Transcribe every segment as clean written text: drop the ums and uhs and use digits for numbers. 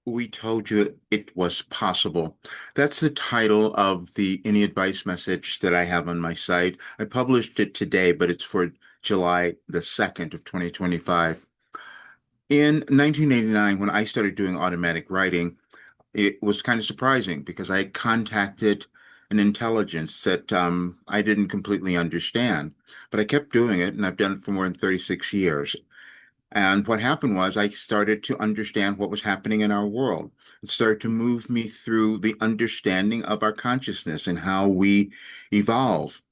We told you it was possible. That's the title of the Any Advice message that I have on my site. I published it today, but it's for July the 2nd of 2025. In 1989, when I started doing automatic writing, it was kind of surprising because I contacted an intelligence that I didn't completely understand, but I kept doing it, and I've done it for more than 36 years. And what happened was I started to understand what was happening in our world. It started to move me through the understanding of our consciousness and how we evolve.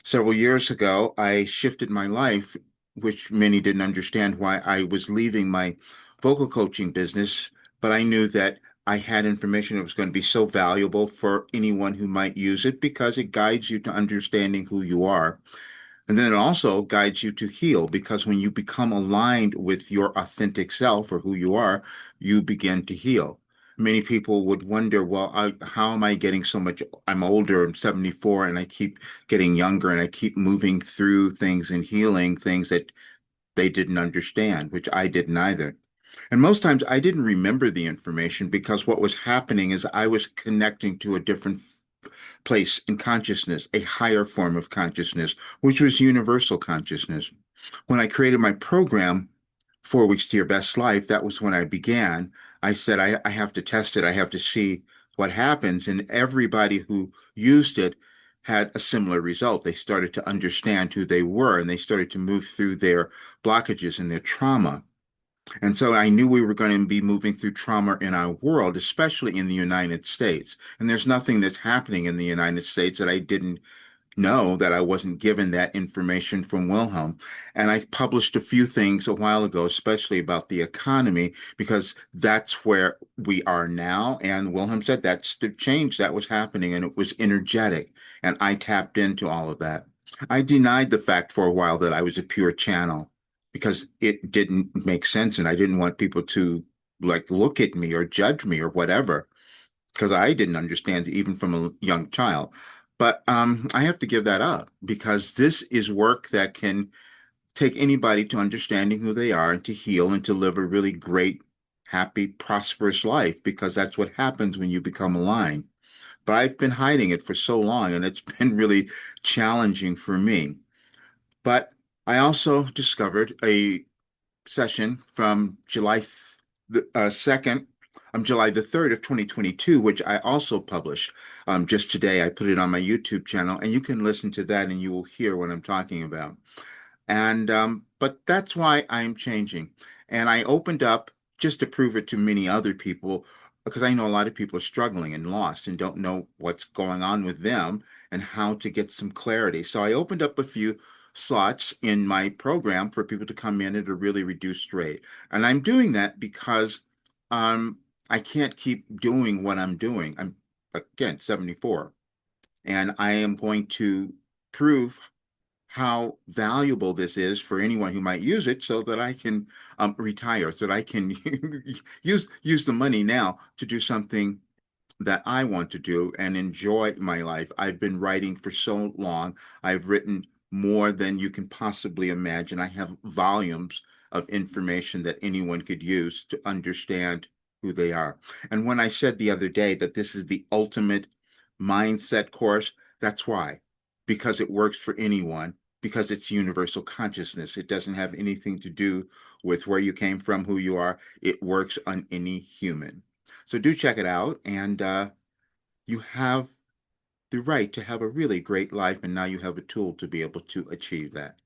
Several years ago, I shifted my life, which many didn't understand why I was leaving my vocal coaching business, but I knew that I had information that was going to be so valuable for anyone who might use it because it guides you to understanding who you are. And then it also guides you to heal because when you become aligned with your authentic self or who you are, you begin to heal. Many people would wonder, well, how am I getting so much? I'm older, I'm 74, and I keep getting younger and I keep moving through things and healing things that they didn't understand, which I didn't either. And most times I didn't remember the information because what was happening is I was connecting to a different place in consciousness, a higher form of consciousness, which was universal consciousness. When I created my program, 4 Weeks to Your Best Life, that was when I began. I said, I have to test it. I have to see what happens. And everybody who used it had a similar result. They started to understand who they were and they started to move through their blockages and their trauma. And so I knew we were going to be moving through trauma in our world, especially in the United States. And there's nothing that's happening in the United States that I didn't know, that I wasn't given that information from Wilhelm. And I published a few things a while ago, especially about the economy, because that's where we are now. And Wilhelm said that's the change that was happening, and it was energetic. And I tapped into all of that. I denied the fact for a while that I was a pure channel because it didn't make sense. And I didn't want people to like look at me or judge me or whatever because I didn't understand it even from a young child. But I have to give that up because this is work that can take anybody to understanding who they are and to heal and to live a really great, happy, prosperous life because that's what happens when you become aligned. But I've been hiding it for so long and it's been really challenging for me. But I also discovered a session from July the 2nd, July the 3rd of 2022, which I also published just today. I put it on my YouTube channel, and you can listen to that and you will hear what I'm talking about. And but that's why I'm changing. And I opened up just to prove it to many other people because I know a lot of people are struggling and lost and don't know what's going on with them and how to get some clarity. So I opened up a few slots in my program for people to come in at a really reduced rate. And I'm doing that because um, I can't keep doing what I'm doing. I'm again 74, and I am going to prove how valuable this is for anyone who might use it so that I can retire, so that I can use the money now to do something that I want to do and enjoy my life. I've been writing for so long. I've written more than you can possibly imagine. I have volumes of information that anyone could use to understand who they are. And when I said the other day that this is the ultimate mindset course, that's why. Because it works for anyone, because it's universal consciousness. It doesn't have anything to do with where you came from, who you are. It works on any human. So do check it out, and you have the right to have a really great life, and now you have a tool to be able to achieve that.